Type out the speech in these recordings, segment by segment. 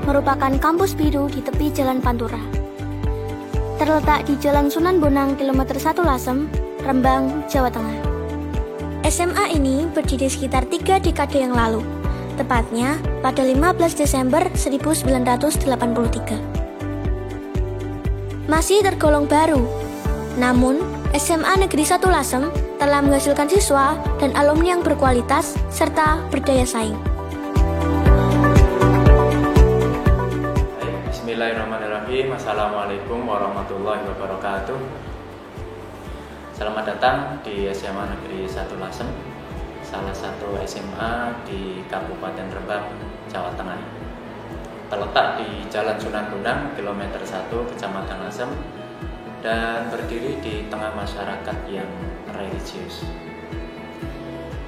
merupakan kampus biru di tepi Jalan Pantura. Terletak di Jalan Sunan Bonang kilometer 1 Lasem, Rembang, Jawa Tengah. SMA ini berdiri sekitar 3 dekade yang lalu, tepatnya pada 15 Desember 1983. Masih tergolong baru, namun SMA Negeri 1 Lasem telah menghasilkan siswa dan alumni yang berkualitas serta berdaya saing. Bismillahirrahmanirrahim. Assalamualaikum warahmatullahi wabarakatuh. Selamat datang di SMA Negeri 1 Lasem, salah satu SMA di Kabupaten Rembang, Jawa Tengah. Terletak di Jalan Sunan Bonang, kilometer 1, Kecamatan Lasem, dan berdiri di tengah masyarakat yang religius.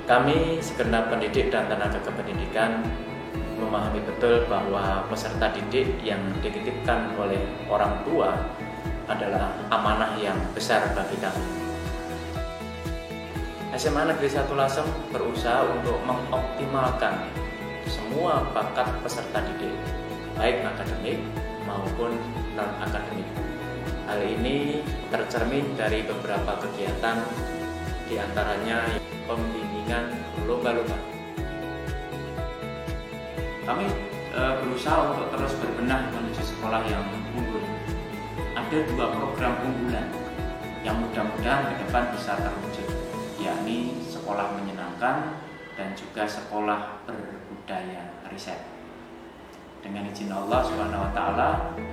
Kami segenap pendidik dan tenaga kependidikan memahami betul bahwa peserta didik yang dititipkan oleh orang tua adalah amanah yang besar bagi kami. SMA Negeri 1 Lasem berusaha untuk mengoptimalkan semua bakat peserta didik, baik akademik maupun non-akademik. Hal ini tercermin dari beberapa kegiatan, diantaranya pembimbingan lomba-lomba. Kami berusaha untuk terus berbenah menuju sekolah yang unggul. Ada 2 program unggulan yang mudah-mudahan ke depan bisa terwujud, yakni sekolah menyenangkan dan juga sekolah berbudaya riset. Dengan izin Allah SWT,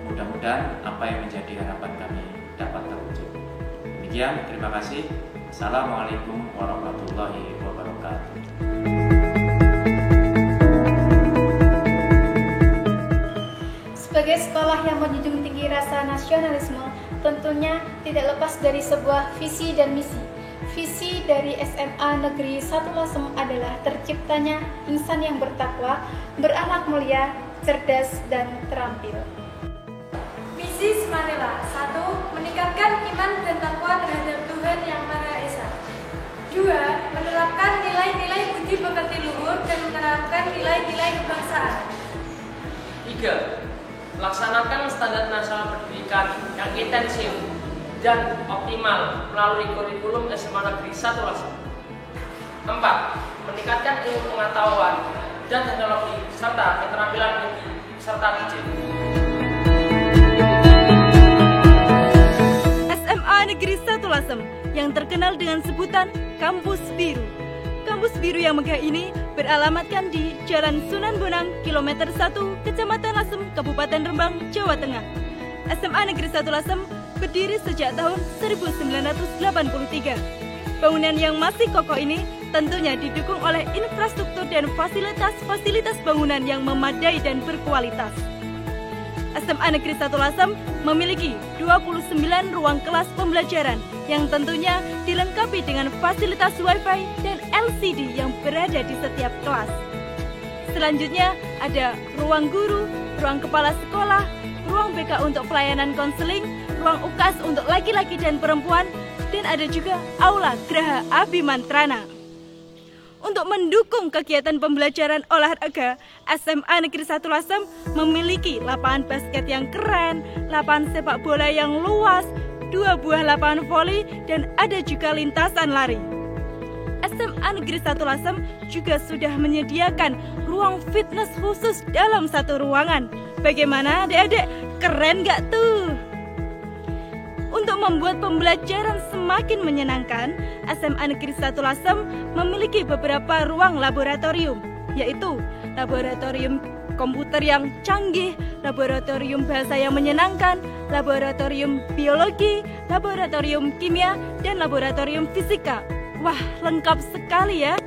mudah-mudahan apa yang menjadi harapan kami dapat terwujud. Demikian, terima kasih. Assalamualaikum warahmatullahi wabarakatuh. Sebagai sekolah yang menjunjung tinggi rasa nasionalisme, tentunya tidak lepas dari sebuah visi dan misi. Visi dari SMA Negeri 1 Lasem adalah terciptanya insan yang bertakwa, berakhlak mulia, cerdas, dan terampil. Misi Sumanela: 1. Meningkatkan iman dan takwa terhadap Tuhan Yang Maha Esa. 2. Menerapkan nilai-nilai budi pekerti luhur dan menerapkan nilai-nilai kebangsaan. 3. Melaksanakan standar nasional pendidikan yang intensif dan optimal melalui kurikulum SMA Negeri 1 Lasem. 4. Meningkatkan ilmu pengetahuan dan teknologi serta keterampilan bagi peserta didik. SMA Negeri 1 Lasem yang terkenal dengan sebutan Kampus Biru. Kampus Biru yang megah ini beralamatkan di Jalan Sunan Bonang, kilometer 1, Kecamatan Lasem, Kabupaten Rembang, Jawa Tengah. SMA Negeri 1 Lasem berdiri sejak tahun 1983. Bangunan yang masih kokoh ini tentunya didukung oleh infrastruktur dan fasilitas bangunan yang memadai dan berkualitas. SMA Negeri 1 Lasem memiliki 29 ruang kelas pembelajaran yang tentunya dilengkapi dengan fasilitas Wi-Fi dan LCD yang berada di setiap kelas. Selanjutnya ada ruang guru, ruang kepala sekolah, ruang BK untuk pelayanan konseling, ruang UKAS untuk laki-laki dan perempuan, dan ada juga aula Graha Abimantrana. Untuk mendukung kegiatan pembelajaran olahraga, SMA Negeri 1 Lasem memiliki lapangan basket yang keren, lapangan sepak bola yang luas, 2 buah lapangan voli, dan ada juga lintasan lari. SMA Negeri 1 Lasem juga sudah menyediakan ruang fitness khusus dalam satu ruangan. Bagaimana adik-adik? Keren gak tuh? Untuk membuat pembelajaran semakin menyenangkan, SMA Negeri 1 Lasem memiliki beberapa ruang laboratorium, yaitu laboratorium komputer yang canggih, laboratorium bahasa yang menyenangkan, laboratorium biologi, laboratorium kimia, dan laboratorium fisika. Wah, lengkap sekali ya.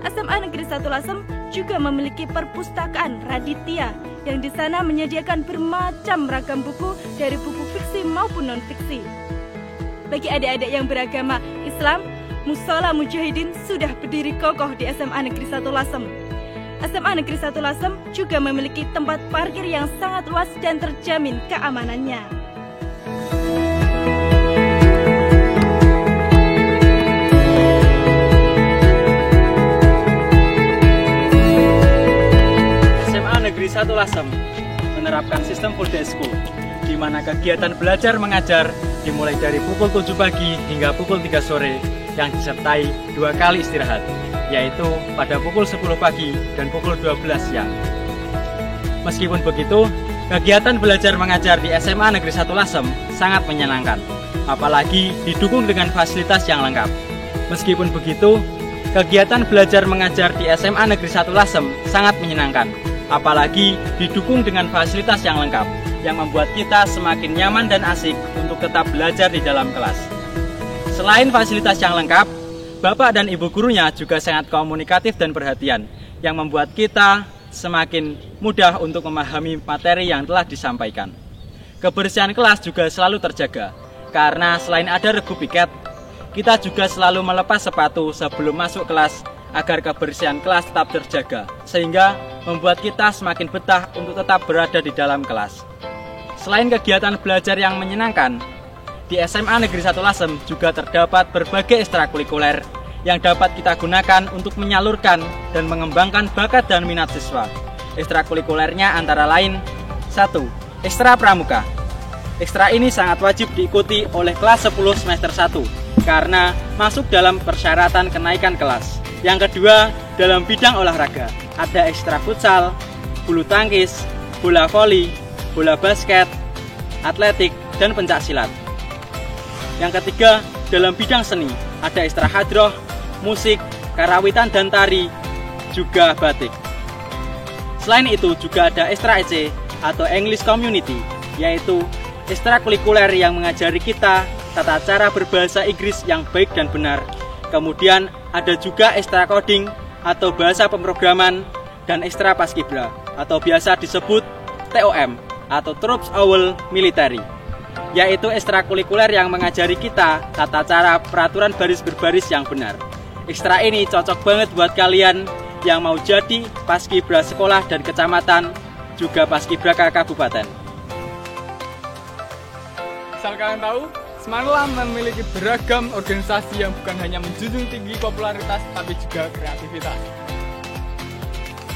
SMA Negeri 1 Lasem juga memiliki perpustakaan Raditya yang di sana menyediakan bermacam ragam buku dari buku fiksi maupun non-fiksi. Bagi adik-adik yang beragama Islam, Mushola Mujahidin sudah berdiri kokoh di SMA Negeri 1 Lasem. SMA Negeri 1 Lasem juga memiliki tempat parkir yang sangat luas dan terjamin keamanannya. SMA Negeri 1 Lasem menerapkan sistem full day school, di mana kegiatan belajar mengajar dimulai dari pukul 7 pagi hingga pukul 3 sore yang disertai 2 kali istirahat, yaitu pada pukul 10 pagi dan pukul 12 siang. Meskipun begitu, kegiatan belajar mengajar di SMA Negeri 1 Lasem sangat menyenangkan, apalagi didukung dengan fasilitas yang lengkap. Meskipun begitu, kegiatan belajar mengajar di SMA Negeri 1 Lasem sangat menyenangkan, apalagi didukung dengan fasilitas yang lengkap, yang membuat kita semakin nyaman dan asik untuk tetap belajar di dalam kelas. Selain fasilitas yang lengkap, Bapak dan Ibu gurunya juga sangat komunikatif dan perhatian, yang membuat kita semakin mudah untuk memahami materi yang telah disampaikan. Kebersihan kelas juga selalu terjaga, karena selain ada regu piket, kita juga selalu melepas sepatu sebelum masuk kelas agar kebersihan kelas tetap terjaga, sehingga membuat kita semakin betah untuk tetap berada di dalam kelas. Selain kegiatan belajar yang menyenangkan, di SMA Negeri 1 Lasem juga terdapat berbagai ekstrakurikuler yang dapat kita gunakan untuk menyalurkan dan mengembangkan bakat dan minat siswa. Ekstrakurikulernya antara lain: 1. Ekstra Pramuka. Ekstra ini sangat wajib diikuti oleh kelas 10 semester 1 karena masuk dalam persyaratan kenaikan kelas. Yang kedua, dalam bidang olahraga, ada ekstra futsal, bulu tangkis, bola voli, bola basket, atletik, dan pencak silat. Yang ketiga, dalam bidang seni, ada ekstra hadroh, musik, karawitan dan tari, juga batik. Selain itu juga ada ekstra EC atau English Community, yaitu ekstrakurikuler yang mengajari kita tata cara berbahasa Inggris yang baik dan benar. Kemudian ada juga ekstra coding atau bahasa pemrograman dan ekstra paskibra atau biasa disebut TOM atau Troops Owl Military, yaitu ekstrakurikuler yang mengajari kita tata cara peraturan baris berbaris yang benar. Ekstra ini cocok banget buat kalian yang mau jadi paskibra sekolah dan kecamatan, juga paskibra kabupaten. Asal kalian tahu, Semanila memiliki beragam organisasi yang bukan hanya menjunjung tinggi popularitas, tapi juga kreativitas.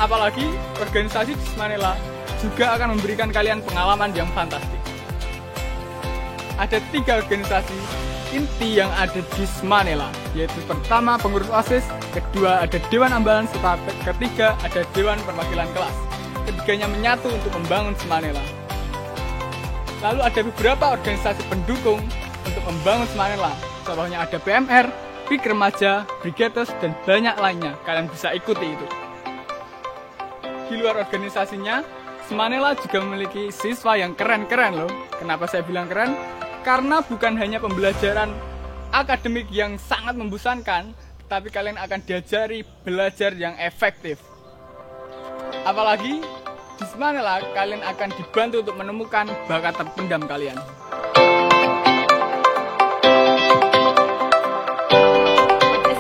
Apalagi, organisasi di Semanila juga akan memberikan kalian pengalaman yang fantastik. Ada 3 organisasi inti yang ada di Semanila, yaitu pertama pengurus OSIS, kedua ada Dewan Ambalan, serta ketiga ada Dewan Perwakilan Kelas. Ketiganya menyatu untuk membangun Semanila. Lalu ada beberapa organisasi pendukung untuk membangun Semanila. Contohnya ada PMR, PIK Remaja, Brigatus, dan banyak lainnya. Kalian bisa ikuti itu. Di luar organisasinya, Semanila juga memiliki siswa yang keren-keren loh. Kenapa saya bilang keren? Karena bukan hanya pembelajaran akademik yang sangat membosankan, tapi kalian akan diajari belajar yang efektif. Apalagi di Semanila kalian akan dibantu untuk menemukan bakat terpendam kalian.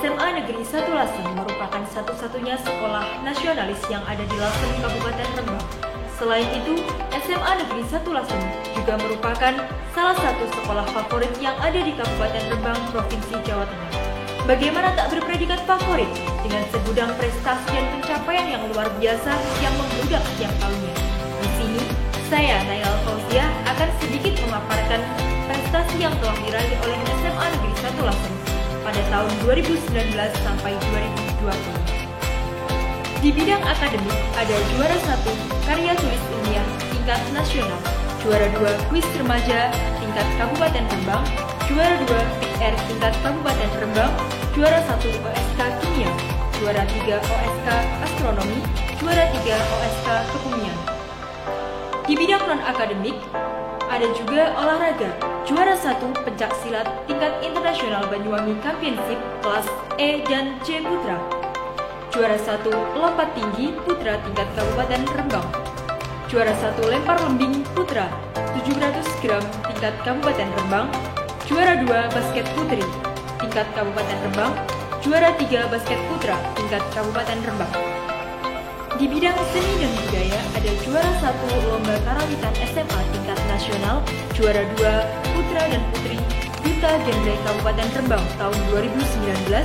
SMA Negeri 1 Lasem merupakan satu-satunya sekolah nasionalis yang ada di Lasem, Kabupaten Rembang. Selain itu, SMA Negeri 1 Lasem juga merupakan salah satu sekolah favorit yang ada di Kabupaten Rembang, Provinsi Jawa Tengah. Bagaimana tak berpredikat favorit dengan segudang prestasi dan pencapaian yang luar biasa yang membludak setiap tahunnya. Di sini, saya Naila Fauzia akan sedikit memaparkan prestasi yang telah diraih oleh SMA Negeri 1 Lasem pada tahun 2019 sampai 2020. Di bidang akademik ada juara 1 karya tulis ilmiah tingkat nasional, juara 2 kuis remaja tingkat Kabupaten Rembang, juara 2 PR tingkat Kabupaten Rembang, juara 1 OSK Kimia, juara 3 OSK Astronomi, juara 3 OSK Kebumian. Di bidang non-akademik, ada juga olahraga, juara 1 pencak silat tingkat internasional Banyuwangi Championship kelas E dan C Putra, juara 1 lompat tinggi putra tingkat Kabupaten Rembang, juara 1 lempar lembing putra 700 gram tingkat Kabupaten Rembang, juara 2 basket putri tingkat Kabupaten Rembang, juara 3 basket putra tingkat Kabupaten Rembang. Di bidang seni dan budaya ada juara 1 lomba karawitan SMA tingkat nasional, juara 2 putra dan putri Duta Genre Kabupaten Rembang tahun 2019,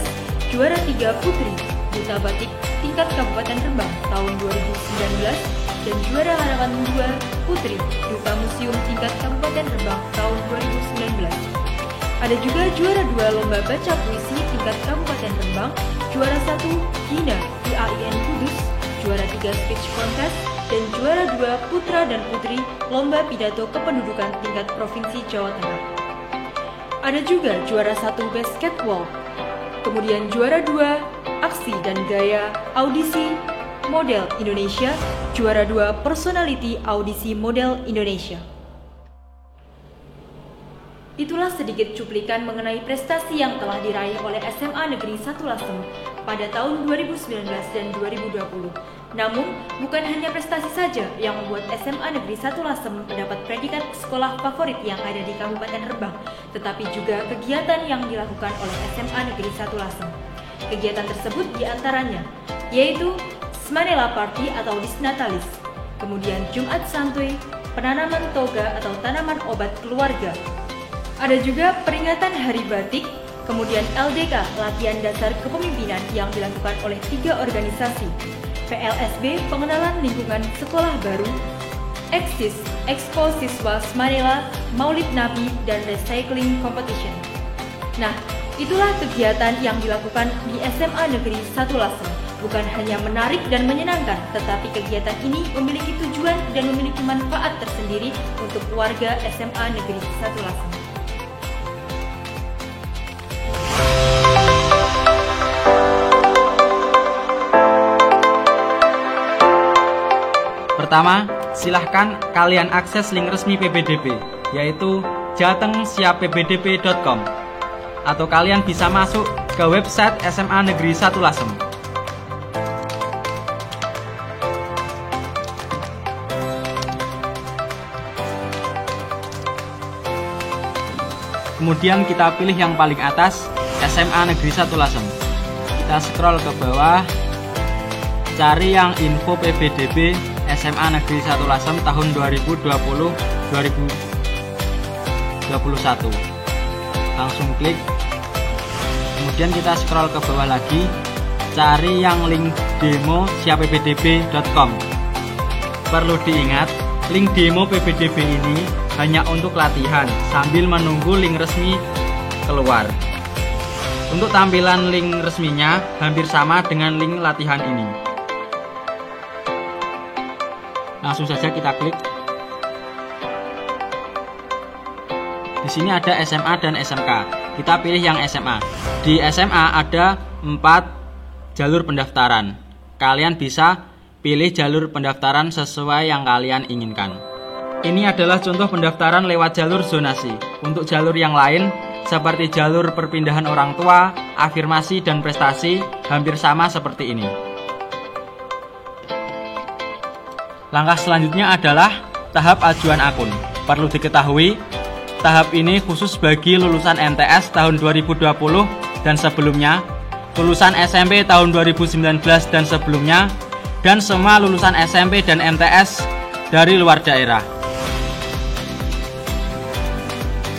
juara 3 putri Duta Batik tingkat Kabupaten Rembang tahun 2019, dan juara harapan 2 putri Duta Museum tingkat Kabupaten Rembang tahun 2019. Ada juga juara 2 lomba baca puisi tingkat Kabupaten Rembang, juara 1 Gina IAIN Kudus, juara 3 speech contest, dan juara 2 putra dan putri lomba pidato kependudukan tingkat Provinsi Jawa Tengah. Ada juga juara 1 basketball, kemudian juara 2 aksi dan gaya audisi model Indonesia, juara 2 personality audisi model Indonesia. Itulah sedikit cuplikan mengenai prestasi yang telah diraih oleh SMA Negeri 1 Lasem pada tahun 2019 dan 2020. Namun, bukan hanya prestasi saja yang membuat SMA Negeri 1 Lasem mendapat predikat sekolah favorit yang ada di Kabupaten Rembang, tetapi juga kegiatan yang dilakukan oleh SMA Negeri 1 Lasem. Kegiatan tersebut diantaranya, yaitu Smanela Party atau Disnatalis, kemudian Jumat Santuy, penanaman toga atau tanaman obat keluarga. Ada juga peringatan Hari Batik, kemudian LDK, latihan dasar kepemimpinan yang dilakukan oleh 3 organisasi, PLSB, pengenalan lingkungan sekolah baru, Eksis, Expo Siswa Smanela, Maulid Nabi, dan Recycling Competition. Nah, itulah kegiatan yang dilakukan di SMA Negeri 1 Lasem. Bukan hanya menarik dan menyenangkan, tetapi kegiatan ini memiliki tujuan dan memiliki manfaat tersendiri untuk warga SMA Negeri 1 Lasem. Pertama, silahkan kalian akses link resmi PBDB, yaitu jatengsiappbdb.com, atau kalian bisa masuk ke website SMA Negeri 1 Lasem. Kemudian kita pilih yang paling atas, SMA Negeri 1 Lasem. Kita scroll ke bawah, cari yang info PBDB SMA Negeri 1 Lasem tahun 2020-2021. Langsung klik. Kemudian kita scroll ke bawah lagi, cari yang link demo siappbdb.com. Perlu diingat, link demo PBDB ini hanya untuk latihan sambil menunggu link resmi keluar. Untuk tampilan link resminya hampir sama dengan link latihan ini. Langsung saja kita klik. Di sini ada SMA dan SMK. Kita pilih yang SMA. Di SMA ada 4 jalur pendaftaran. Kalian bisa pilih jalur pendaftaran sesuai yang kalian inginkan. Ini adalah contoh pendaftaran lewat jalur zonasi. Untuk jalur yang lain, seperti jalur perpindahan orang tua, afirmasi, dan prestasi, hampir sama seperti ini. Langkah selanjutnya adalah tahap ajuan akun. Perlu diketahui, tahap ini khusus bagi lulusan MTS tahun 2020 dan sebelumnya, lulusan SMP tahun 2019 dan sebelumnya, dan semua lulusan SMP dan MTS dari luar daerah.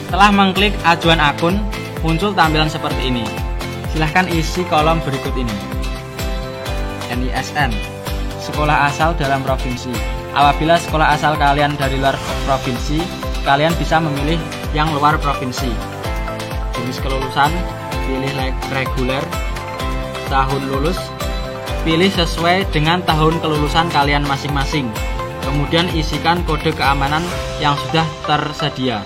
Setelah mengklik ajuan akun, muncul tampilan seperti ini. Silahkan isi kolom berikut ini. NISN, sekolah asal dalam provinsi. Apabila sekolah asal kalian dari luar provinsi, kalian bisa memilih yang luar provinsi. Jenis kelulusan, pilih reguler. Tahun lulus, pilih sesuai dengan tahun kelulusan kalian masing-masing. Kemudian isikan kode keamanan yang sudah tersedia.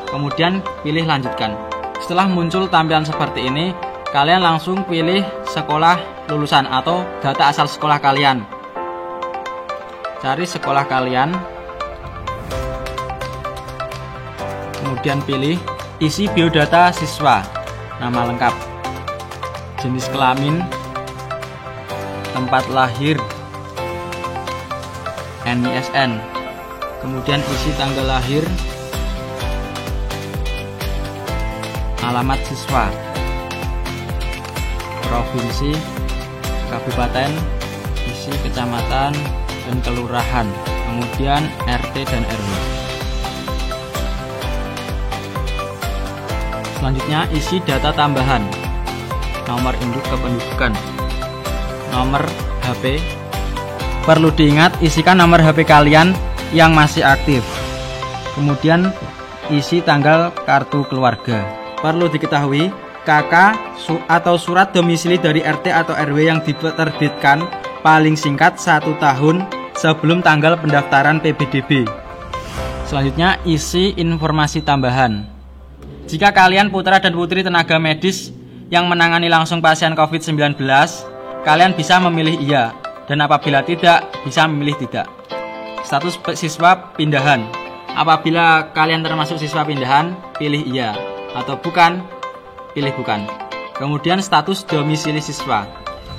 Kemudian pilih lanjutkan. Setelah muncul tampilan seperti ini, kalian langsung pilih sekolah lulusan atau data asal sekolah kalian. Cari sekolah kalian. Kemudian pilih isi biodata siswa, nama lengkap, jenis kelamin, tempat lahir, NISN. Kemudian isi tanggal lahir, alamat siswa, provinsi, kabupaten, isi kecamatan dan kelurahan, kemudian RT dan RW. Selanjutnya isi data tambahan, nomor induk kependudukan, nomor HP, Perlu diingat, isikan nomor HP kalian yang masih aktif. Kemudian isi tanggal kartu keluarga. Perlu diketahui, KK atau surat domisili dari RT atau RW yang diterbitkan paling singkat 1 tahun sebelum tanggal pendaftaran PBDB. Selanjutnya, isi informasi tambahan. Jika kalian putra dan putri tenaga medis yang menangani langsung pasien COVID-19, kalian bisa memilih iya, dan apabila tidak, bisa memilih tidak. Status siswa pindahan. Apabila kalian termasuk siswa pindahan, pilih iya, atau bukan, pilih bukan. Kemudian status domisili siswa.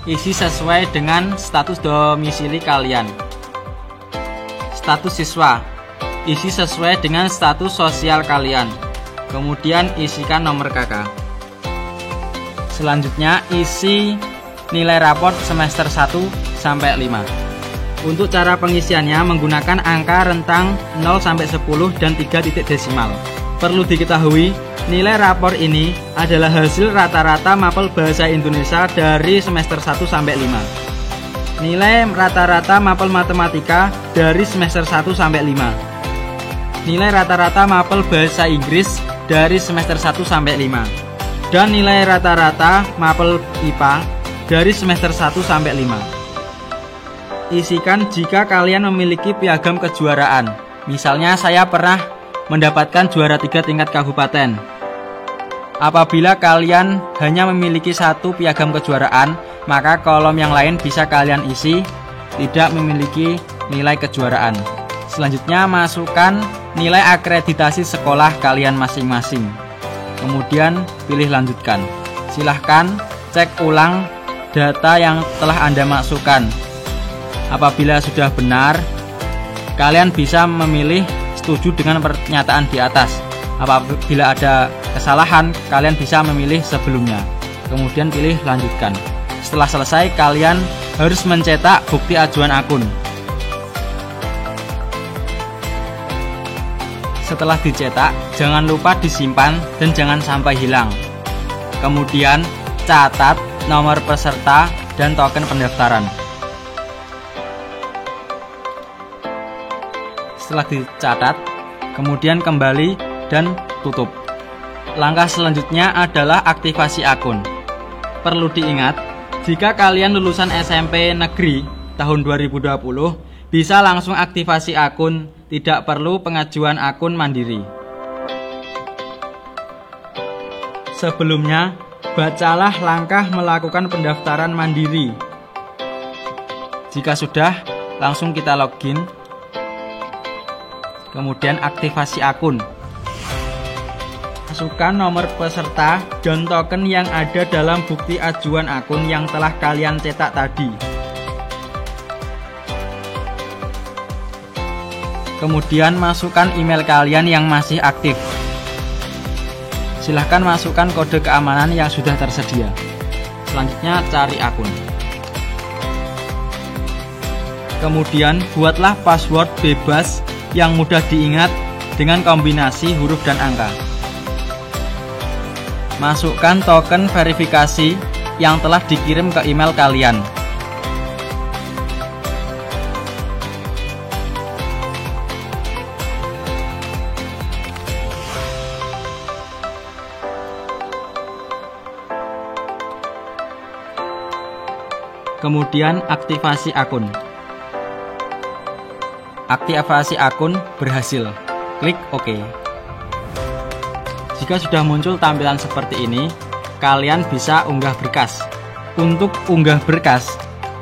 Isi sesuai dengan status domisili kalian. Status siswa. Isi sesuai dengan status sosial kalian. Kemudian isikan nomor KK. Selanjutnya isi nilai raport semester 1 sampai 5. Untuk cara pengisiannya menggunakan angka rentang 0 sampai 10 dan 3 titik desimal. Perlu diketahui, nilai rapor ini adalah hasil rata-rata mapel bahasa Indonesia dari semester 1 sampai 5. Nilai rata-rata mapel matematika dari semester 1 sampai 5. Nilai rata-rata mapel bahasa Inggris dari semester 1 sampai 5. Dan nilai rata-rata mapel IPA dari semester 1 sampai 5. Isikan jika kalian memiliki piagam kejuaraan. Misalnya saya pernah mendapatkan juara 3 tingkat kabupaten. Apabila kalian hanya memiliki 1 piagam kejuaraan, maka kolom yang lain bisa kalian isi tidak memiliki nilai kejuaraan. Selanjutnya masukkan nilai akreditasi sekolah kalian masing-masing. Kemudian pilih lanjutkan. Silahkan cek ulang data yang telah Anda masukkan. Apabila sudah benar, kalian bisa memilih setuju dengan pernyataan di atas. Apabila ada kesalahan, kalian bisa memilih sebelumnya. Kemudian pilih lanjutkan. Setelah selesai, kalian harus mencetak bukti ajuan akun. Setelah dicetak, jangan lupa disimpan dan jangan sampai hilang. Kemudian catat nomor peserta dan token pendaftaran. Setelah dicatat, kemudian kembali dan tutup. Langkah selanjutnya adalah aktivasi akun. Perlu diingat, jika kalian lulusan SMP negeri tahun 2020, bisa langsung aktivasi akun, tidak perlu pengajuan akun mandiri. Sebelumnya, bacalah langkah melakukan pendaftaran mandiri. Jika sudah, langsung kita login. Kemudian aktivasi akun. Masukkan nomor peserta dan token yang ada dalam bukti ajuan akun yang telah kalian cetak tadi. Kemudian masukkan email kalian yang masih aktif. Silahkan masukkan kode keamanan yang sudah tersedia. Selanjutnya cari akun. Kemudian buatlah password bebas yang mudah diingat dengan kombinasi huruf dan angka. Masukkan token verifikasi yang telah dikirim ke email kalian. Kemudian aktivasi akun. Aktivasi akun berhasil. Klik OK. Jika sudah muncul tampilan seperti ini, kalian bisa unggah berkas. Untuk unggah berkas,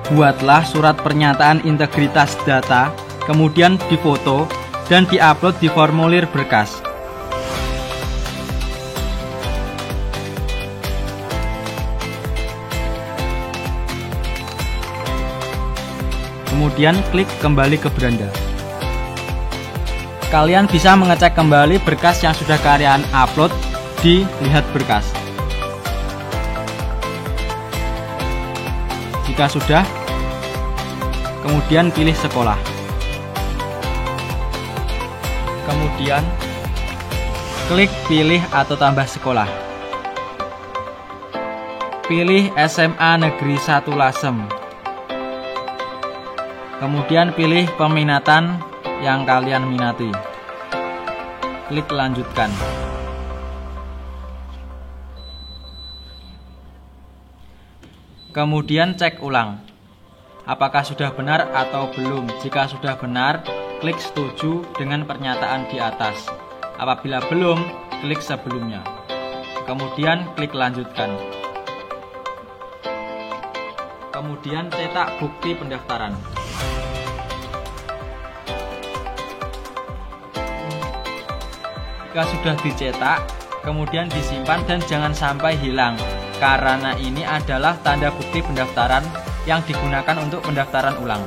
buatlah surat pernyataan integritas data, kemudian difoto dan diupload di formulir berkas. Kemudian klik kembali ke beranda. Kalian bisa mengecek kembali berkas yang sudah kalian upload di lihat berkas. Jika sudah, kemudian pilih sekolah. Kemudian klik pilih atau tambah sekolah. Pilih SMA Negeri 1 Lasem. Kemudian pilih peminatan yang kalian minati. Klik lanjutkan. Kemudian cek ulang apakah sudah benar atau belum. Jika sudah benar, klik setuju dengan pernyataan di atas. Apabila belum, klik sebelumnya. Kemudian klik lanjutkan. Kemudian cetak bukti pendaftaran. Jika sudah dicetak, kemudian disimpan dan jangan sampai hilang, karena ini adalah tanda bukti pendaftaran yang digunakan untuk pendaftaran ulang.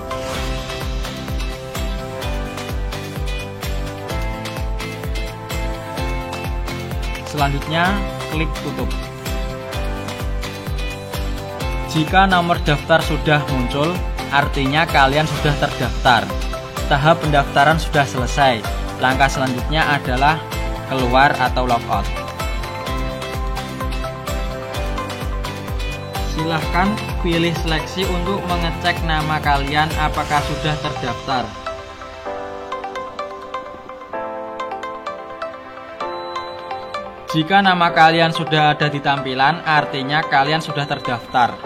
Selanjutnya, klik tutup. Jika nomor daftar sudah muncul, artinya kalian sudah terdaftar. Tahap pendaftaran sudah selesai. Langkah selanjutnya adalah keluar atau logout. Silahkan pilih seleksi untuk mengecek nama kalian apakah sudah terdaftar. Jika nama kalian sudah ada di tampilan, artinya kalian sudah terdaftar.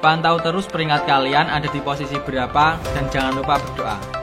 Pantau terus peringkat kalian ada di posisi berapa dan jangan lupa berdoa.